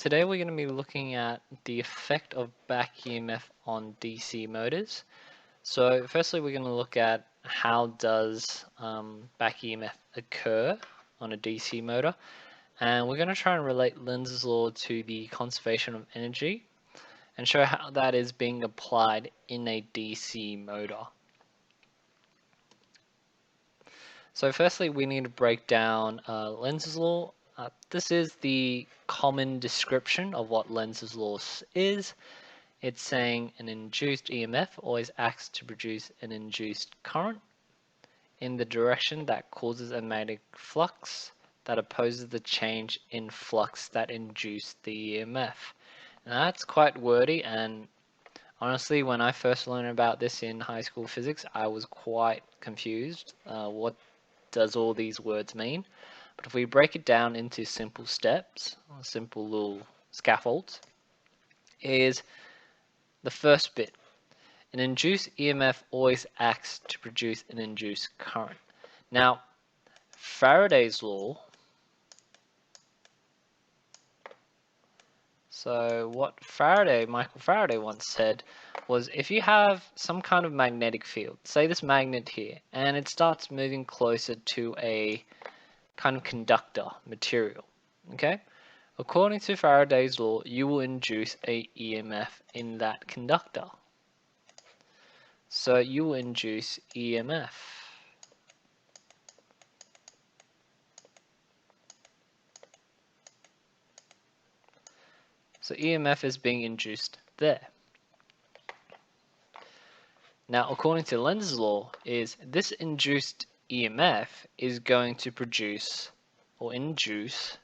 Today we're going to be looking at the effect of back EMF on DC motors. So firstly we're going to look at how does back EMF occur on a DC motor, and we're going to try and relate Lenz's law to the conservation of energy and show how that is being applied in a DC motor. So firstly we need to break down Lenz's law. This is the common description of what Lenz's law is. It's saying an induced EMF always acts to produce an induced current in the direction that causes a magnetic flux that opposes the change in flux that induced the EMF. Now that's quite wordy, and honestly when I first learned about this in high school physics I was quite confused. What does all these words mean? But if we break it down into simple steps, or simple little scaffolds, is the first bit. An induced EMF always acts to produce an induced current. Now, Faraday's law, so what Michael Faraday once said was, if you have some kind of magnetic field, say this magnet here, and it starts moving closer to a kind of conductor material, okay? According to Faraday's law, you will induce a EMF in that conductor. So you will induce EMF. So EMF is being induced there. Now, according to Lenz's law, is this induced EMF is going to produce or induce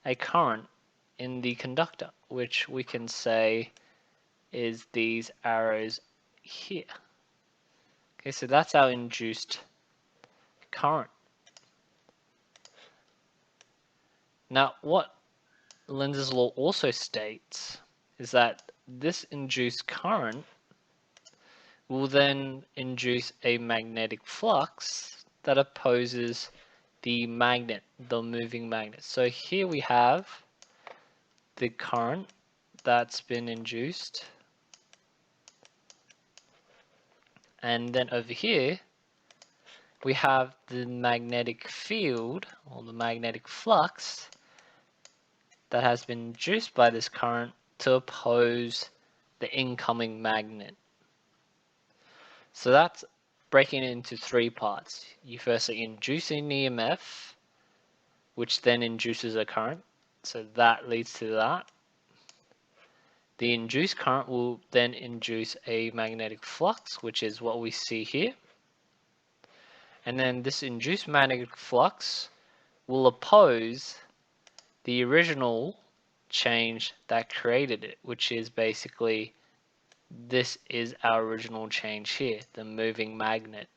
a current in the conductor, which we can say is these arrows here. Okay, so that's our induced current. Now, what Lenz's law also states is that this induced current will then induce a magnetic flux that opposes the magnet, the moving magnet. So here we have the current that's been induced, and then over here we have the magnetic field or the magnetic flux that has been induced by this current to oppose the incoming magnet. So that's breaking it into three parts. You firstly induce an EMF, which then induces a current. So that leads to that. The induced current will then induce a magnetic flux, which is what we see here. And then this induced magnetic flux will oppose the original change that created it, which is basically this is our original change here, the moving magnet.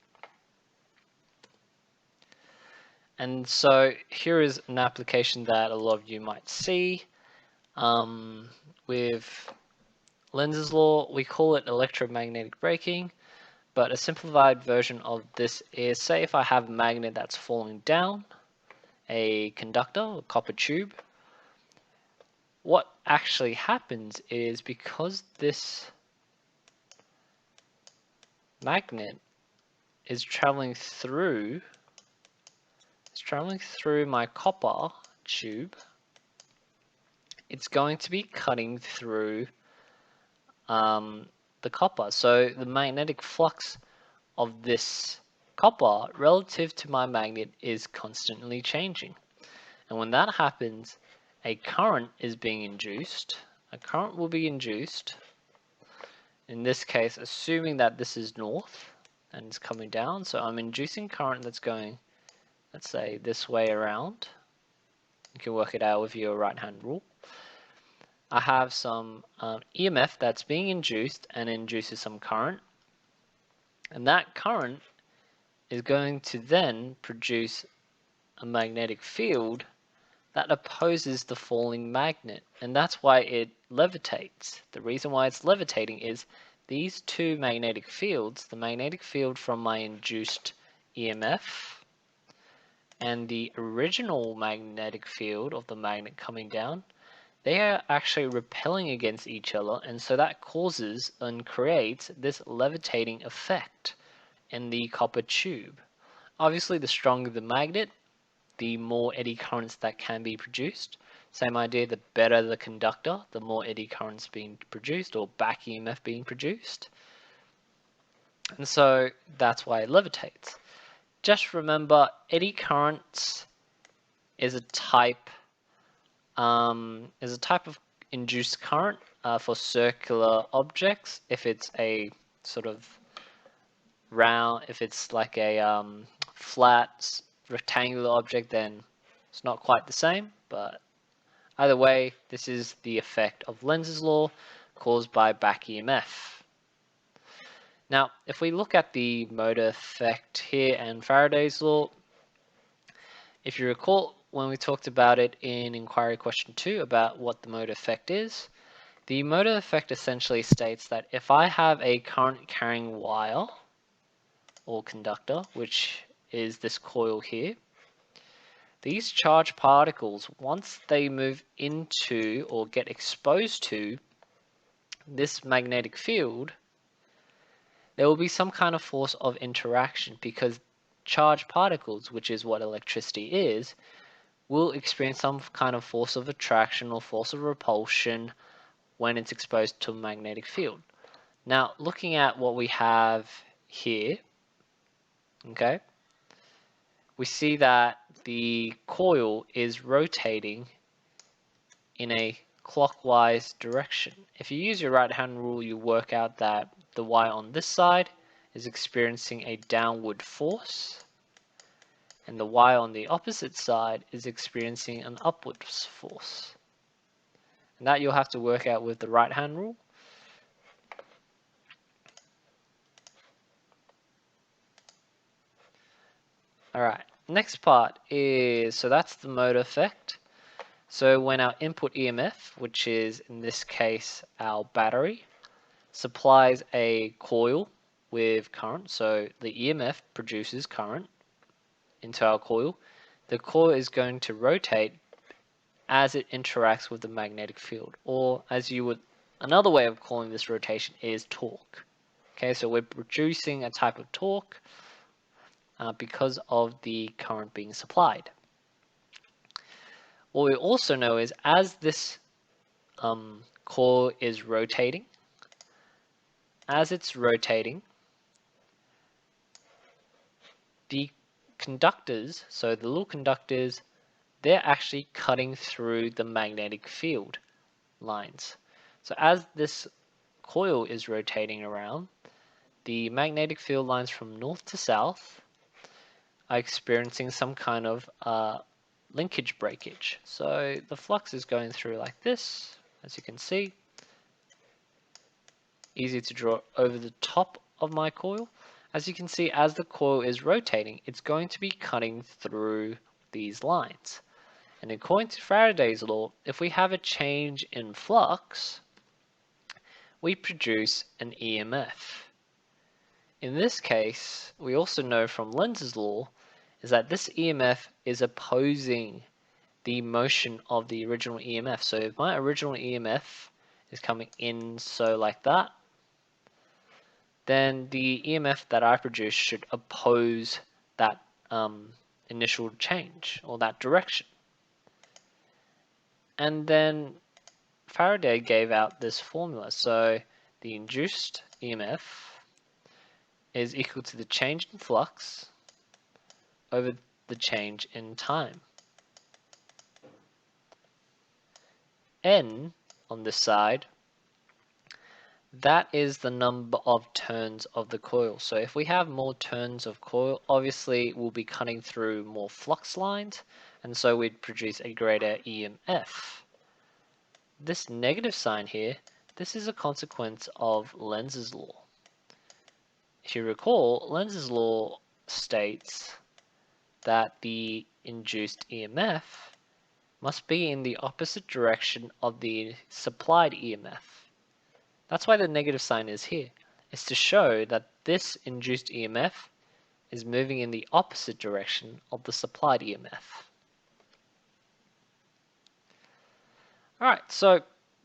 And so here is an application that a lot of you might see. With Lenz's law, we call it electromagnetic breaking, but a simplified version of this is, say if I have a magnet that's falling down a conductor, a copper tube, what actually happens is, because this magnet is traveling through my copper tube, it's going to be cutting through the copper. So the magnetic flux of this copper relative to my magnet is constantly changing. And when that happens, a current is being induced. A current will be induced. In this case, assuming that this is north and it's coming down, so I'm inducing current that's going, let's say, this way around. You can work it out with your right-hand rule. I have some EMF that's being induced and induces some current. And that current is going to then produce a magnetic field that opposes the falling magnet, and that's why it levitates. The reason why it's levitating is these two magnetic fields, the magnetic field from my induced EMF and the original magnetic field of the magnet coming down, they are actually repelling against each other, and so that causes and creates this levitating effect in the copper tube. Obviously, the stronger the magnet, the more eddy currents that can be produced. Same idea, the better the conductor, the more eddy currents being produced or back EMF being produced. And so that's why it levitates. Just remember, eddy currents is a type of induced current for circular objects. If it's a sort of round, if it's like a flat rectangular object, then it's not quite the same, but either way, this is the effect of Lenz's law caused by back EMF. Now, if we look at the motor effect here and Faraday's law, if you recall when we talked about it in inquiry question 2 about what the motor effect is, the motor effect essentially states that if I have a current carrying wire or conductor, which is this coil here, these charged particles, once they move into or get exposed to this magnetic field, there will be some kind of force of interaction, because charged particles, which is what electricity is, will experience some kind of force of attraction or force of repulsion when it's exposed to a magnetic field. Now, looking at what we have here, okay, we see that the coil is rotating in a clockwise direction. If you use your right hand rule, you work out that the wire on this side is experiencing a downward force, and the wire on the opposite side is experiencing an upward force. And that you'll have to work out with the right hand rule. Alright, next part is, so that's the motor effect. So when our input EMF, which is in this case our battery, supplies a coil with current, so the EMF produces current into our coil, the coil is going to rotate as it interacts with the magnetic field, or as you would, another way of calling this rotation is torque. Okay, so we're producing a type of torque because of the current being supplied. What we also know is as this coil is rotating, as it's rotating, the conductors, so the little conductors, they're actually cutting through the magnetic field lines. So as this coil is rotating around, the magnetic field lines from north to south are experiencing some kind of linkage breakage. So the flux is going through like this, as you can see. Easy to draw over the top of my coil. As you can see, as the coil is rotating, it's going to be cutting through these lines. And according to Faraday's law, if we have a change in flux, we produce an EMF. In this case, we also know from Lenz's law is that this EMF is opposing the motion of the original EMF. So if my original EMF is coming in so like that, then the EMF that I produce should oppose that initial change or that direction. And then Faraday gave out this formula. So the induced EMF is equal to the change in flux over the change in time. N on this side, that is the number of turns of the coil. So if we have more turns of coil, obviously we'll be cutting through more flux lines, and so we'd produce a greater EMF. This negative sign here, this is a consequence of Lenz's law. If you recall, Lenz's law states that the induced EMF must be in the opposite direction of the supplied EMF. That's why the negative sign is here. It's to show that this induced EMF is moving in the opposite direction of the supplied EMF. Alright, so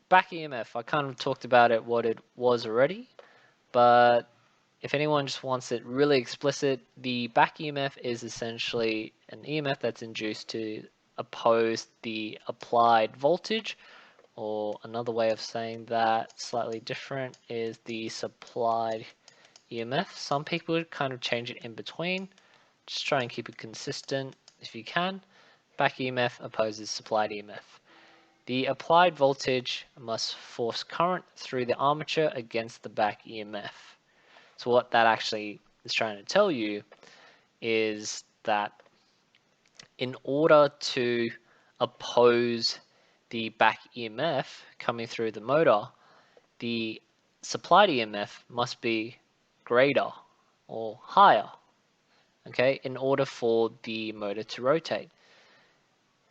back EMF, I kind of talked about it, what it was already, but if anyone just wants it really explicit, the back EMF is essentially an EMF that's induced to oppose the applied voltage, or another way of saying that, slightly different, is the supplied EMF. Some people kind of change it in between. Just try and keep it consistent if you can. Back EMF opposes supplied EMF. The applied voltage must force current through the armature against the back EMF. So what that actually is trying to tell you is that in order to oppose the back EMF coming through the motor, the supplied EMF must be greater or higher, okay, in order for the motor to rotate.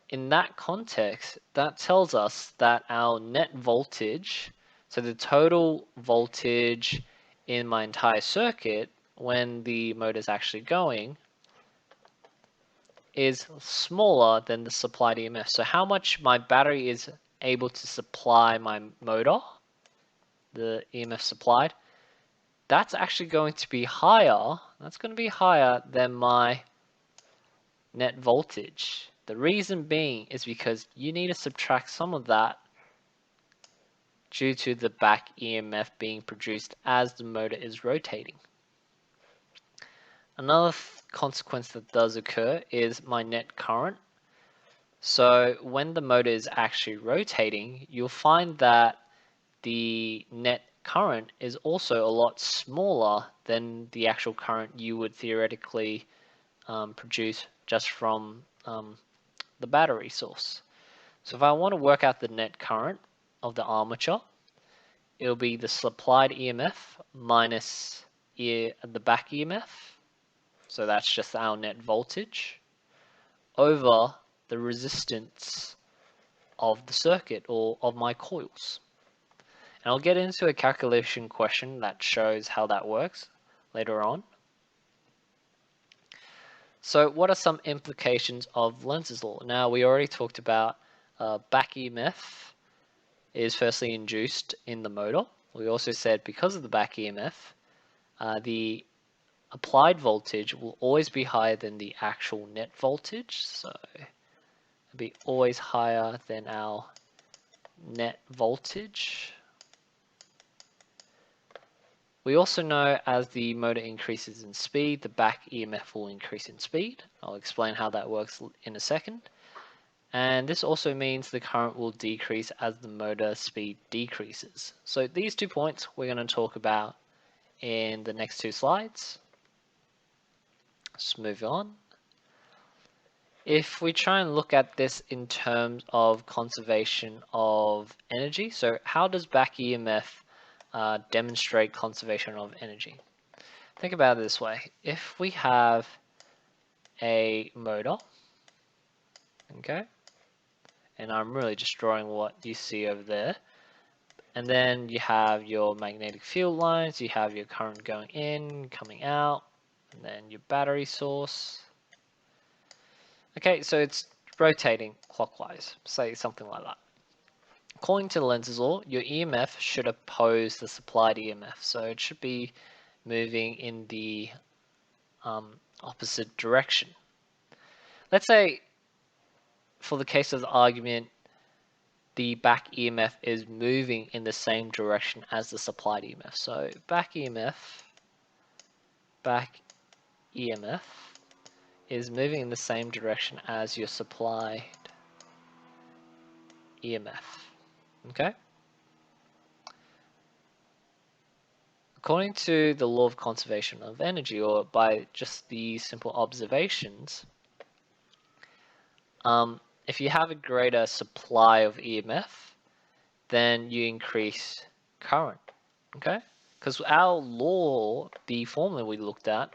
In that context, that tells us that our net voltage, so the total voltage in my entire circuit when the motor is actually going, is smaller than the supplied EMF. So how much my battery is able to supply my motor, the EMF supplied, that's actually going to be higher. That's going to be higher than my net voltage. The reason being is because you need to subtract some of that due to the back EMF being produced as the motor is rotating. Another consequence that does occur is my net current. So when the motor is actually rotating, you'll find that the net current is also a lot smaller than the actual current you would theoretically produce just from the battery source. So if I want to work out the net current of the armature, it'll be the supplied EMF minus the back EMF. So that's just our net voltage over the resistance of the circuit or of my coils. And I'll get into a calculation question that shows how that works later on. So what are some implications of Lenz's law? Now we already talked about back EMF is firstly induced in the motor. We also said because of the back EMF, the applied voltage will always be higher than the actual net voltage. So it'll be always higher than our net voltage. We also know as the motor increases in speed, the back EMF will increase in speed. I'll explain how that works in a second. And this also means the current will decrease as the motor speed decreases. So these 2 points we're going to talk about in the next 2 slides. Let's move on. If we try and look at this in terms of conservation of energy, so how does back EMF demonstrate conservation of energy? Think about it this way. If we have a motor, okay, and I'm really just drawing what you see over there, and then you have your magnetic field lines, you have your current going in, coming out, and then your battery source. Okay, so it's rotating clockwise, say something like that. According to Lenz's law, your EMF should oppose the supplied EMF, so it should be moving in the opposite direction. Let's say, for the case of the argument, the back EMF is moving in the same direction as the supplied EMF. So back EMF is moving in the same direction as your supplied EMF. Okay? According to the law of conservation of energy, or by just the simple observations, if you have a greater supply of EMF, then you increase current, okay? Because our law, the formula we looked at,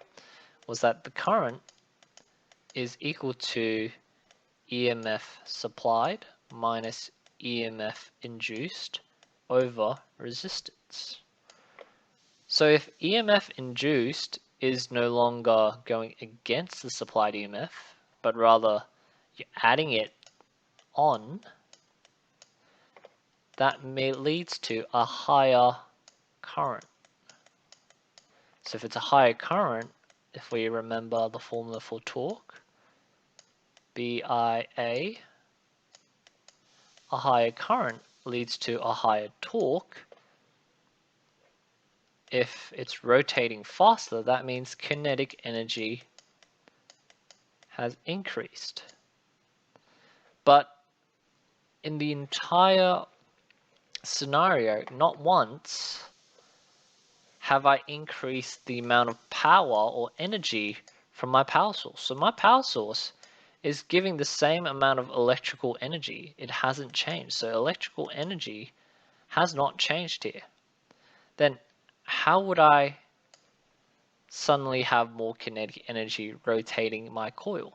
was that the current is equal to EMF supplied minus EMF induced over resistance. So if EMF induced is no longer going against the supplied EMF, but rather you're adding it on, that leads to a higher current. So if it's a higher current, if we remember the formula for torque, BIA, a higher current leads to a higher torque. If it's rotating faster, that means kinetic energy has increased. But in the entire scenario, not once have I increased the amount of power or energy from my power source. So my power source is giving the same amount of electrical energy. It hasn't changed. So electrical energy has not changed here. Then how would I suddenly have more kinetic energy rotating my coil?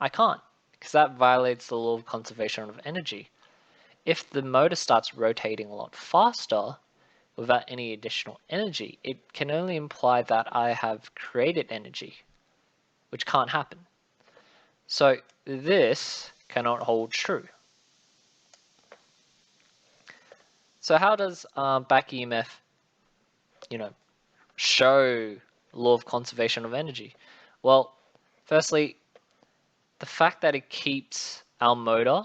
I can't, because that violates the law of conservation of energy. If the motor starts rotating a lot faster without any additional energy, it can only imply that I have created energy, which can't happen. So this cannot hold true. So how does back EMF, show law of conservation of energy? Well, firstly, the fact that it keeps our motor's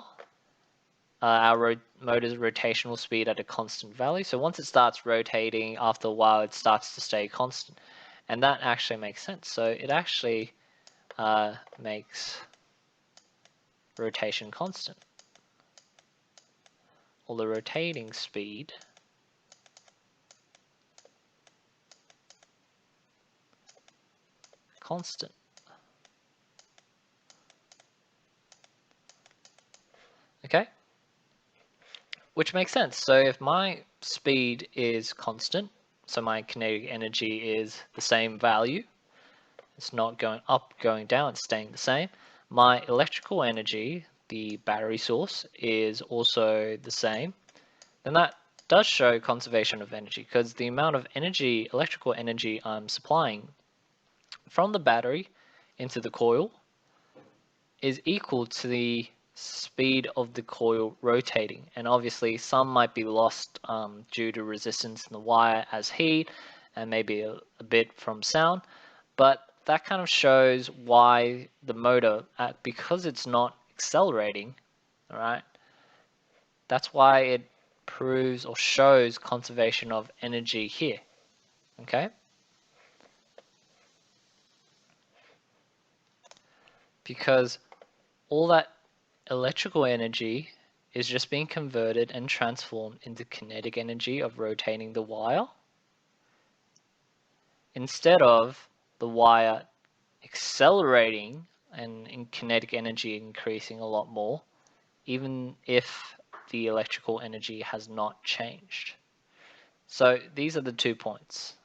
rotational speed at a constant value. So once it starts rotating, after a while it starts to stay constant. And that actually makes sense. So it actually makes rotation constant, or the rotating speed constant. Okay? Which makes sense. So if my speed is constant, so my kinetic energy is the same value, it's not going up, going down, it's staying the same. My electrical energy, the battery source, is also the same. Then that does show conservation of energy, because the amount of energy, electrical energy I'm supplying from the battery into the coil is equal to the speed of the coil rotating. And obviously some might be lost due to resistance in the wire as heat, and maybe a bit from sound, but that kind of shows why the motor, because it's not accelerating, all right, that's why it proves or shows conservation of energy here. Okay, because all that electrical energy is just being converted and transformed into kinetic energy of rotating the wire, instead of the wire accelerating and in kinetic energy increasing a lot more, even if the electrical energy has not changed. So these are the 2 points.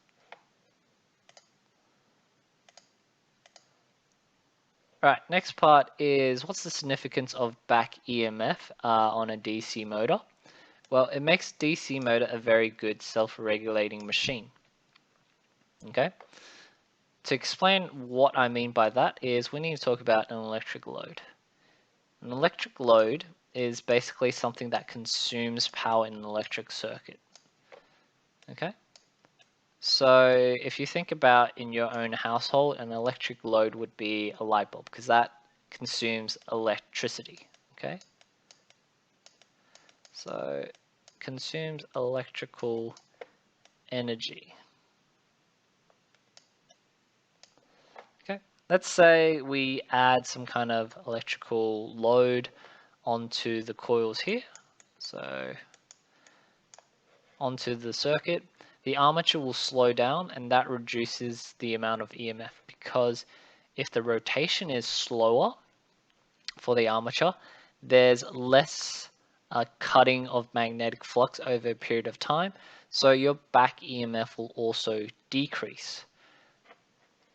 Alright, next part is, what's the significance of back EMF on a DC motor? Well, it makes DC motor a very good self-regulating machine. Okay? To explain what I mean by that is, we need to talk about an electric load. An electric load is basically something that consumes power in an electric circuit. Okay? So if you think about in your own household, an electric load would be a light bulb, because that consumes electricity. Okay? So consumes electrical energy. Okay, let's say we add some kind of electrical load onto the coils here. So onto the circuit, the armature will slow down, and that reduces the amount of EMF, because if the rotation is slower for the armature, there's less cutting of magnetic flux over a period of time, so your back EMF will also decrease.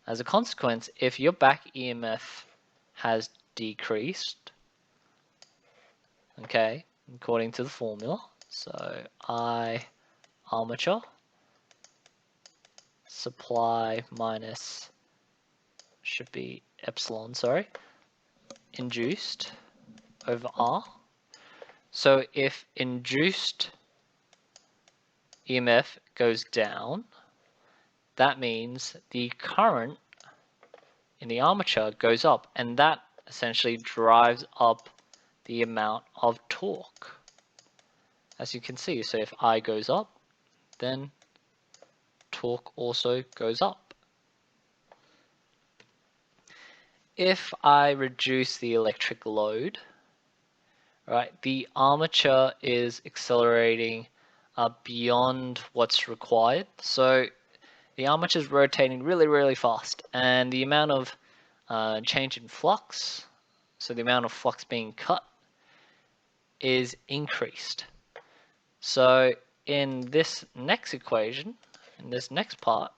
As a consequence, if your back EMF has decreased, okay, according to the formula, so I armature supply minus, should be epsilon, sorry, induced over R. So if induced EMF goes down, that means the current in the armature goes up, and that essentially drives up the amount of torque, as you can see. So if I goes up, then torque also goes up. If I reduce the electric load, right, the armature is accelerating beyond what's required. So the armature is rotating really fast, and the amount of change in flux, so the amount of flux being cut, is increased. So in this next equation, in this next part,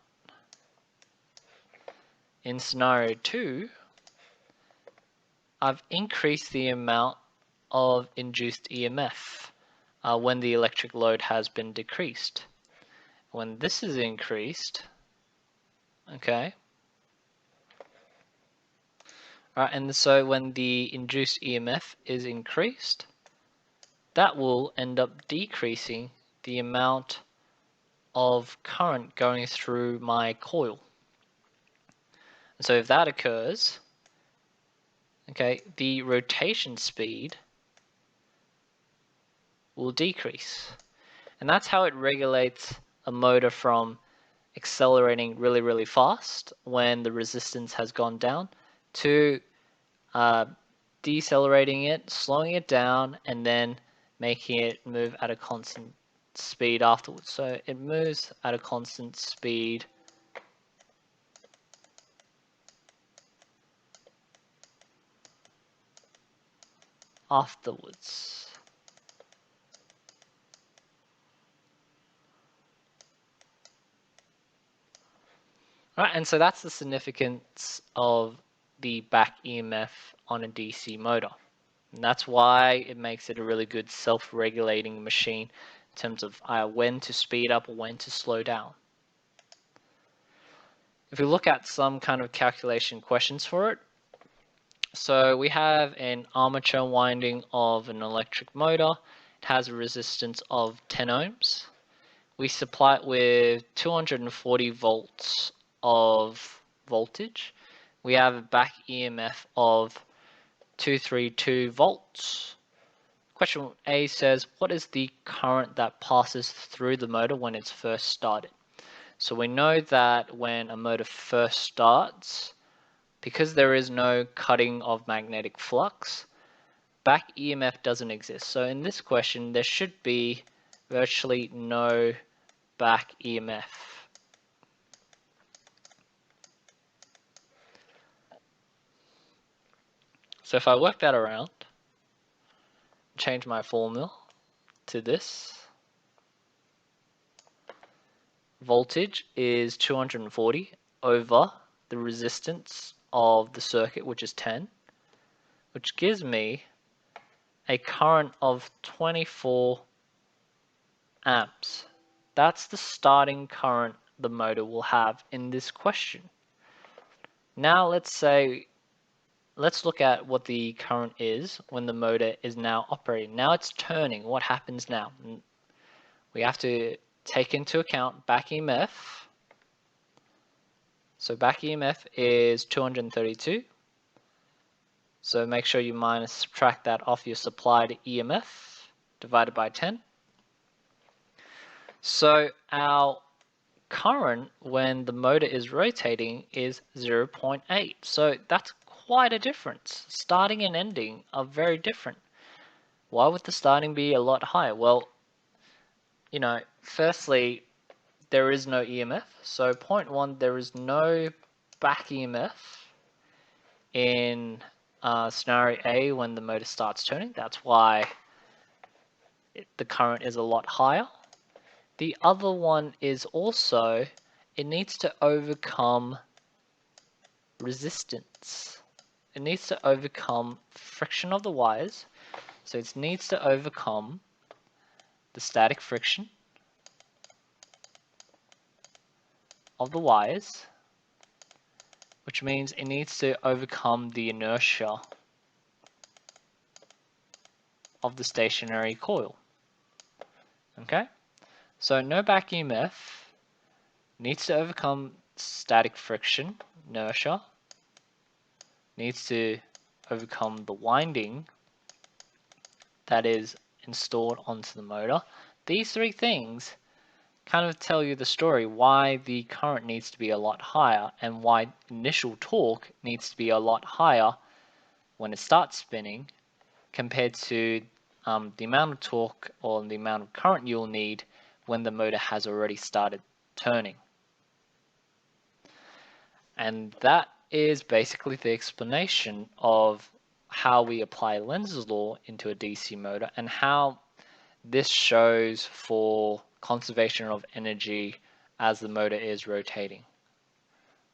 in scenario 2, I've increased the amount of induced EMF when the electric load has been decreased. When this is increased, okay, right, and so when the induced EMF is increased, that will end up decreasing the amount of current going through my coil. And so if that occurs, okay, the rotation speed will decrease. And that's how it regulates a motor from accelerating really fast when the resistance has gone down to decelerating it, slowing it down, and then making it move at a constant speed afterwards. So it moves at a constant speed afterwards. Right, and so that's the significance of the back EMF on a DC motor. And that's why it makes it a really good self-regulating machine in terms of when to speed up or when to slow down. If we look at some kind of calculation questions for it, so we have an armature winding of an electric motor. It has a resistance of 10 ohms. We supply it with 240 volts of voltage. We have a back EMF of 232 volts. Question A says, what is the current that passes through the motor when it's first started? So we know that when a motor first starts, because there is no cutting of magnetic flux, back EMF doesn't exist. So in this question, there should be virtually no back EMF. So if I work that around, change my formula to this, voltage is 240 over the resistance of the circuit, which is 10, which gives me a current of 24 amps. That's the starting current the motor will have in this question. Now let's look at what the current is when the motor is now operating. Now it's turning. What happens now? We have to take into account back EMF. So back EMF is 232. So make sure you subtract that off your supplied EMF divided by 10. So our current when the motor is rotating is 0.8. So that's quite a difference. Starting and ending are very different. Why would the starting be a lot higher? Well, firstly, there is no EMF. So point 1, there is no back EMF in scenario A when the motor starts turning. That's why the current is a lot higher. The other one is also it needs to overcome resistance. It needs to overcome friction of the wires. So it needs to overcome the static friction of the wires, which means it needs to overcome the inertia of the stationary coil. Okay? So no back EMF needs to overcome static friction, inertia, needs to overcome the winding that is installed onto the motor. These three things kind of tell you the story why the current needs to be a lot higher and why initial torque needs to be a lot higher when it starts spinning compared to the amount of torque or the amount of current you'll need when the motor has already started turning. And that is basically the explanation of how we apply Lenz's law into a DC motor and how this shows for conservation of energy as the motor is rotating.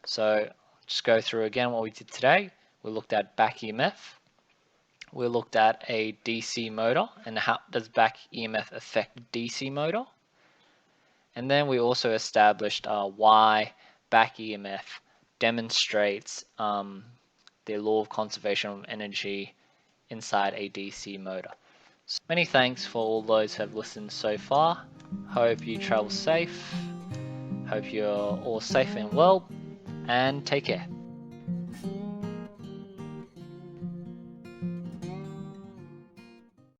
So just go through again what we did today. We looked at back EMF. We looked at a DC motor and how does back EMF affect DC motor. And then we also established why back EMF demonstrates the law of conservation of energy inside a DC motor. So many thanks for all those who have listened so far. Hope you travel safe. Hope you're all safe and well, and take care.